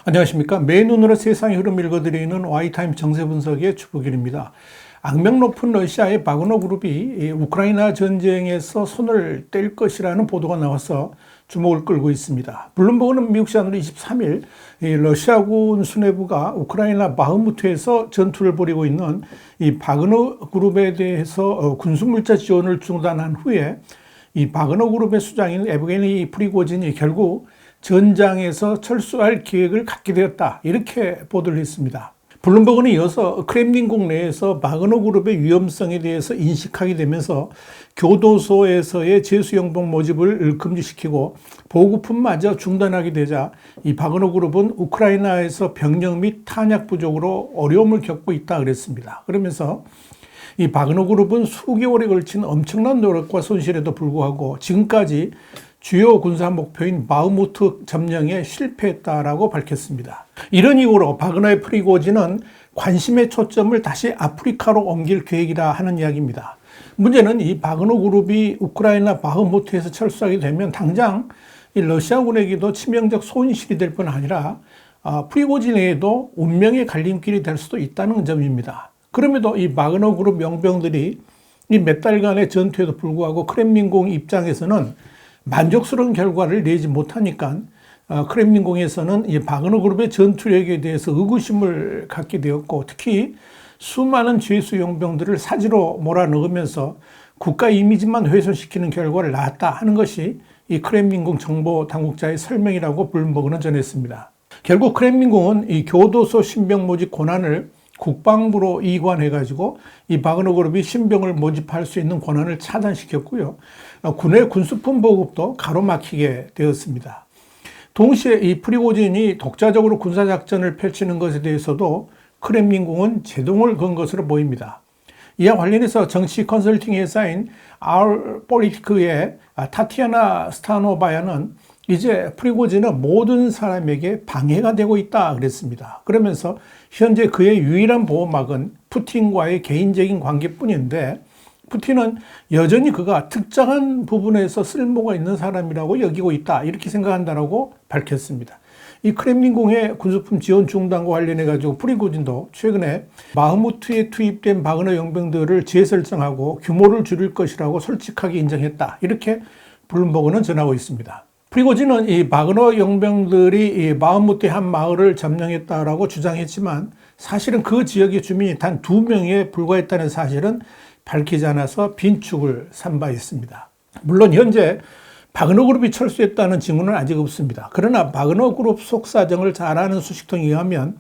안녕하십니까. 맨눈으로 세상의 흐름 읽어드리는 와이타임 정세 분석의 주부길입니다. 악명 높은 러시아의 바그너 그룹이 우크라이나 전쟁에서 손을 뗄 것이라는 보도가 나와서 주목을 끌고 있습니다. 블룸버그는 미국 시간으로 23일 러시아군 수뇌부가 우크라이나 바흐무트에서 전투를 벌이고 있는 이 바그너 그룹에 대해서 군수물자 지원을 중단한 후에 이 바그너 그룹의 수장인 에브게니 프리고진이 결국 전장에서 철수할 계획을 갖게 되었다, 이렇게 보도를 했습니다. 블룸버그는 이어서 크렘린궁 내에서 바그너 그룹의 위험성에 대해서 인식하게 되면서 교도소에서의 제수용병 모집을 금지시키고 보급품마저 중단하게 되자 이 바그너 그룹은 우크라이나에서 병력 및 탄약 부족으로 어려움을 겪고 있다 그랬습니다. 그러면서 이 바그너 그룹은 수개월에 걸친 엄청난 노력과 손실에도 불구하고 지금까지 주요 군사 목표인 바흐무트 점령에 실패했다라고 밝혔습니다. 이런 이유로 바그너의 프리고진은 관심의 초점을 다시 아프리카로 옮길 계획이라 하는 이야기입니다. 문제는 이 바그너 그룹이 우크라이나 바흐무트에서 철수하게 되면 당장 이 러시아군에게도 치명적 손실이 될 뿐 아니라 프리고진에게도 운명의 갈림길이 될 수도 있다는 점입니다. 그럼에도 이 바그너 그룹 용병들이 이 몇 달간의 전투에도 불구하고 크렘린궁 입장에서는 만족스러운 결과를 내지 못하니까 크렘린궁에서는 이 바그너 그룹의 전투력에 대해서 의구심을 갖게 되었고, 특히 수많은 죄수 용병들을 사지로 몰아넣으면서 국가 이미지만 훼손시키는 결과를 낳았다 하는 것이 이 크렘린궁 정보 당국자의 설명이라고 블룸버그는 전했습니다. 결국 크렘린궁은 이 교도소 신병 모집 권한을 국방부로 이관해가지고 이 바그너 그룹이 신병을 모집할 수 있는 권한을 차단시켰고요. 군의 군수품 보급도 가로막히게 되었습니다. 동시에 이 프리고진이 독자적으로 군사작전을 펼치는 것에 대해서도 크렘린궁은 제동을 건 것으로 보입니다. 이와 관련해서 정치 컨설팅 회사인 알폴리티크의 타티아나 스타노바야는 이제 프리고진은 모든 사람에게 방해가 되고 있다 그랬습니다. 그러면서 현재 그의 유일한 보호막은 푸틴과의 개인적인 관계뿐인데, 푸틴은 여전히 그가 특정한 부분에서 쓸모가 있는 사람이라고 여기고 있다, 이렇게 생각한다라고 밝혔습니다. 이 크렘린궁의 군수품 지원 중단과 관련해 가지고 프리고진도 최근에 바흐무트에 투입된 바그너 용병들을 재설정하고 규모를 줄일 것이라고 솔직하게 인정했다, 이렇게 블룸버그는 전하고 있습니다. 프리고진은 이 바그너 용병들이 이 바흐무트의 한 마을을 점령했다라고 주장했지만 사실은 그 지역의 주민이 단 2명에 불과했다는 사실은 밝히지 않아서 빈축을 삼 바 있습니다. 물론 현재 바그너 그룹이 철수했다는 징후는 아직 없습니다. 그러나 바그너 그룹 속 사정을 잘 아는 수식통에 의하면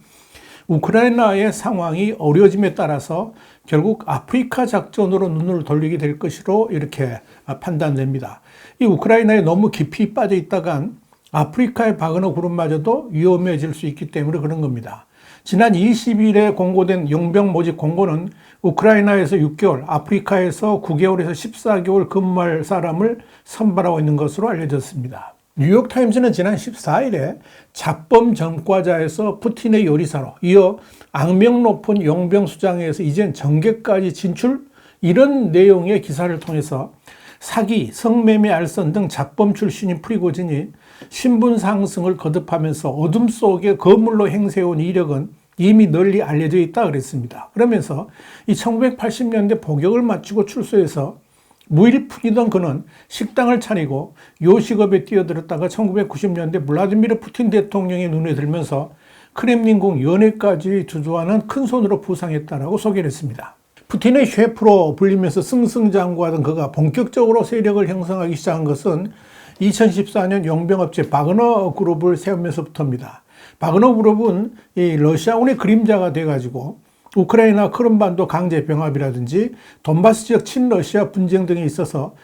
우크라이나의 상황이 어려워짐에 따라서 결국 아프리카 작전으로 눈을 돌리게 될 것으로 이렇게 판단됩니다. 이 우크라이나에 너무 깊이 빠져 있다간 아프리카의 바그너 그룹마저도 위험해질 수 있기 때문에 그런 겁니다. 지난 20일에 공고된 용병 모집 공고는 우크라이나에서 6개월, 아프리카에서 9개월에서 14개월 근무할 사람을 선발하고 있는 것으로 알려졌습니다. 뉴욕타임즈는 지난 14일에 잡범 전과자에서 푸틴의 요리사로, 이어 악명 높은 용병 수장에서 이젠 정계까지 진출, 이런 내용의 기사를 통해서 사기, 성매매 알선 등 잡범 출신인 프리고진이 신분 상승을 거듭하면서 어둠 속에 거물로 행세해온 이력은 이미 널리 알려져 있다 그랬습니다. 그러면서 이 1980년대 복역을 마치고 출소해서 무일푼이던 그는 식당을 차리고 요식업에 뛰어들었다가 1990년대 블라디미르 푸틴 대통령의 눈에 들면서 크렘린궁 연회까지 주도하는 큰손으로 부상했다라고 소개를 했습니다. 푸틴의 셰프로 불리면서 승승장구하던 그가 본격적으로 세력을 형성하기 시작한 것은 2014년 용병업체 바그너 그룹을 세우면서부터입니다. 바그너 그룹은 이 러시아군의 그림자가 돼가지고 우크라이나 크림반도 강제 병합이라든지 돈바스 지역 친러시아 분쟁 등에 있어서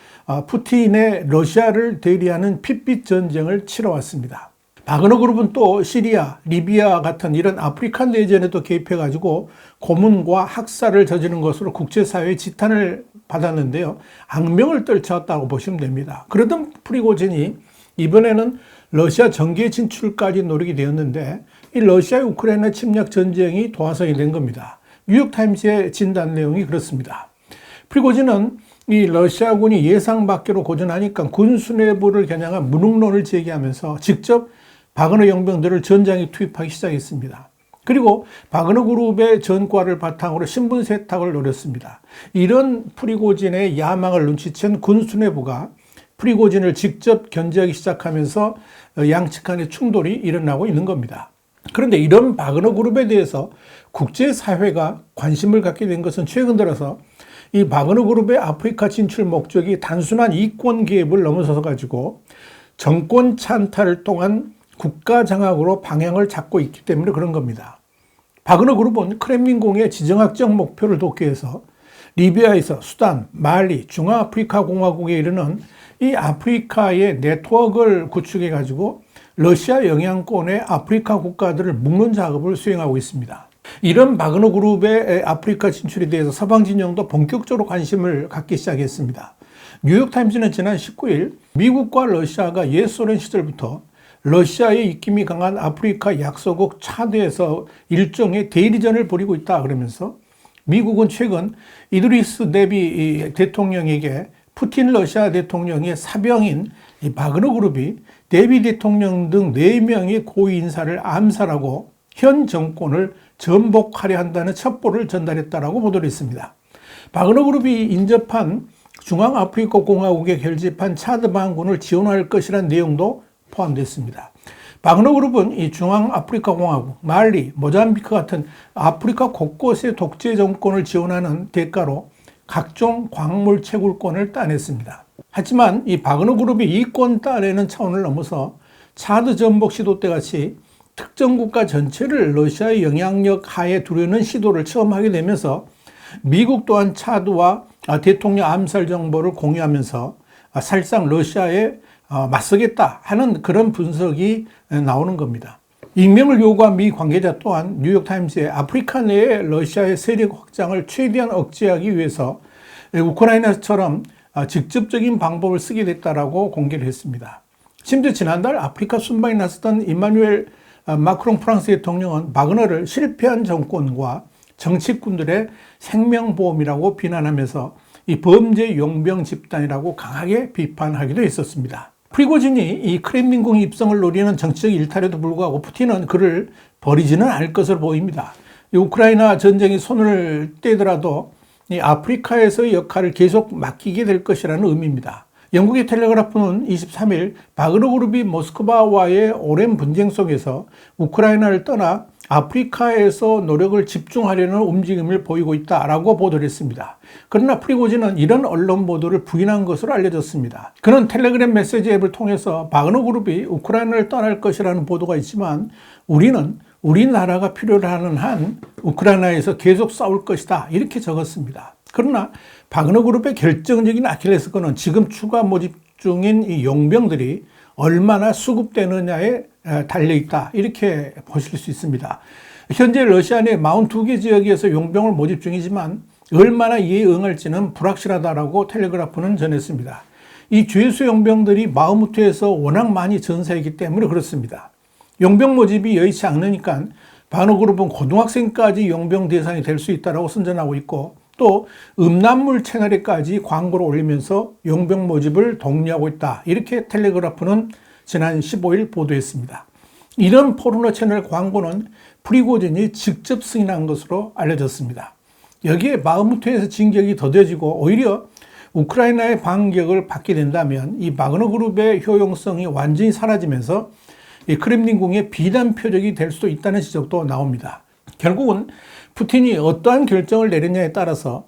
푸틴의 러시아를 대리하는 핏빛 전쟁을 치러왔습니다. 바그너 그룹은 또 시리아, 리비아 같은 이런 아프리카 내전에도 개입해가지고 고문과 학살을 저지른 것으로 국제사회의 지탄을 받았는데요. 악명을 떨쳐왔다고 보시면 됩니다. 그러던 프리고진이 이번에는 러시아 정계 진출까지 노리게 되었는데 이 러시아의 우크라이나 침략 전쟁이 도화선이 된 겁니다. 뉴욕타임스의 진단 내용이 그렇습니다. 프리고진은 이 러시아군이 예상 밖으로 고전하니까 군 수뇌부를 겨냥한 무능론을 제기하면서 직접 바그너 용병들을 전장에 투입하기 시작했습니다. 그리고 바그너 그룹의 전과를 바탕으로 신분 세탁을 노렸습니다. 이런 프리고진의 야망을 눈치챈 군 수뇌부가 프리고진을 직접 견제하기 시작하면서 양측 간의 충돌이 일어나고 있는 겁니다. 그런데 이런 바그너 그룹에 대해서 국제사회가 관심을 갖게 된 것은 최근 들어서 이 바그너 그룹의 아프리카 진출 목적이 단순한 이권 개입을 넘어서서 가지고 정권 찬탈을 통한 국가 장악으로 방향을 잡고 있기 때문에 그런 겁니다. 바그너 그룹은 크렘린궁의 지정학적 목표를 돕기 위해서 리비아에서 수단, 말리, 중앙아프리카 공화국에 이르는 이 아프리카의 네트워크를 구축해 가지고 러시아 영향권의 아프리카 국가들을 묶는 작업을 수행하고 있습니다. 이런 바그너 그룹의 아프리카 진출에 대해서 서방 진영도 본격적으로 관심을 갖기 시작했습니다. 뉴욕타임즈는 지난 19일 미국과 러시아가 옛 소련 시절부터 러시아의 입김이 강한 아프리카 약소국 차드에서 일종의 대리전을 벌이고 있다 그러면서 미국은 최근 이드리스 데비 대통령에게 푸틴 러시아 대통령의 사병인 이 바그너 그룹이 데비 대통령 등 4명의 고위 인사를 암살하고 현 정권을 전복하려 한다는 첩보를 전달했다라고 보도를 했습니다. 바그너 그룹이 인접한 중앙아프리카 공화국에 결집한 차드 반군을 지원할 것이라는 내용도 포함됐습니다. 바그너 그룹은 이 중앙아프리카 공화국, 말리, 모잠비크 같은 아프리카 곳곳의 독재 정권을 지원하는 대가로 각종 광물 채굴권을 따냈습니다. 하지만 이 바그너 그룹이 이권 따내는 차원을 넘어서 차드 전복 시도 때 같이 특정 국가 전체를 러시아의 영향력 하에 두려는 시도를 처음 하게 되면서 미국 또한 차드와 대통령 암살 정보를 공유하면서 사실상 러시아에 맞서겠다 하는 그런 분석이 나오는 겁니다. 익명을 요구한 미 관계자 또한 뉴욕타임스에 아프리카 내에 러시아의 세력 확장을 최대한 억제하기 위해서 우크라이나처럼 직접적인 방법을 쓰게 됐다라고 공개를 했습니다. 심지어 지난달 아프리카 순방에 나섰던 이마누엘 마크롱 프랑스 대통령은 바그너를 실패한 정권과 정치꾼들의 생명보험이라고 비난하면서 이 범죄 용병 집단이라고 강하게 비판하기도 했었습니다. 프리고진이 이 크렘린궁 입성을 노리는 정치적 일탈에도 불구하고 푸틴은 그를 버리지는 않을 것으로 보입니다. 이 우크라이나 전쟁이 손을 떼더라도 이 아프리카에서의 역할을 계속 맡기게 될 것이라는 의미입니다. 영국의 텔레그라프는 23일 바그너 그룹이 모스크바와의 오랜 분쟁 속에서 우크라이나를 떠나 아프리카에서 노력을 집중하려는 움직임을 보이고 있다라고 보도를 했습니다. 그러나 프리고진은 이런 언론 보도를 부인한 것으로 알려졌습니다. 그는 텔레그램 메시지 앱을 통해서 바그너 그룹이 우크라이나를 떠날 것이라는 보도가 있지만 우리는 우리나라가 필요로 하는 한 우크라이나에서 계속 싸울 것이다 이렇게 적었습니다. 그러나 바그너 그룹의 결정적인 아킬레스건은 지금 추가 모집 중인 이 용병들이 얼마나 수급되느냐에 달려있다 이렇게 보실 수 있습니다. 현재 러시아 내 42개 지역에서 용병을 모집 중이지만 얼마나 이에 응할지는 불확실하다라고 텔레그라프는 전했습니다. 이 죄수 용병들이 마흐무트에서 워낙 많이 전사했기 때문에 그렇습니다. 용병 모집이 여의치 않으니까 바그너 그룹은 고등학생까지 용병 대상이 될 수 있다고 선전하고 있고 또 음란물 채널에까지 광고를 올리면서 용병 모집을 독려하고 있다. 이렇게 텔레그라프는 지난 15일 보도했습니다. 이런 포르노 채널 광고는 프리고진이 직접 승인한 것으로 알려졌습니다. 여기에 바흐무트에서 진격이 더뎌지고 오히려 우크라이나의 반격을 받게 된다면 이 바그너 그룹의 효용성이 완전히 사라지면서 이 크렘린궁의 비난 표적이 될 수도 있다는 지적도 나옵니다. 결국은 푸틴이 어떠한 결정을 내리냐에 따라서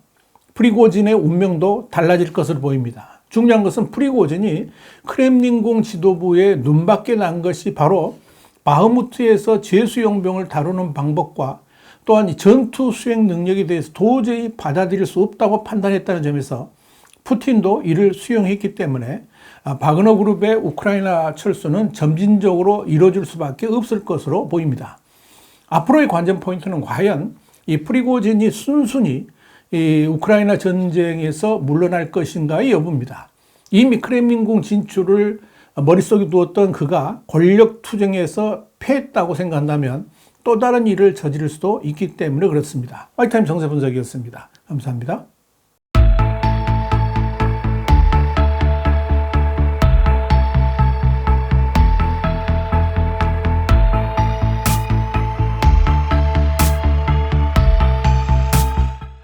프리고진의 운명도 달라질 것으로 보입니다. 중요한 것은 프리고진이 크렘린궁 지도부의 눈밖에 난 것이 바로 바흐무트에서 죄수용병을 다루는 방법과 또한 전투 수행 능력에 대해서 도저히 받아들일 수 없다고 판단했다는 점에서 푸틴도 이를 수용했기 때문에 바그너 그룹의 우크라이나 철수는 점진적으로 이루어질 수밖에 없을 것으로 보입니다. 앞으로의 관전 포인트는 과연 이 프리고진이 순순히 이 우크라이나 전쟁에서 물러날 것인가의 여부입니다. 이미 크렘린궁 진출을 머릿속에 두었던 그가 권력 투쟁에서 패했다고 생각한다면 또 다른 일을 저지를 수도 있기 때문에 그렇습니다. 화이트타임 정세 분석이었습니다. 감사합니다.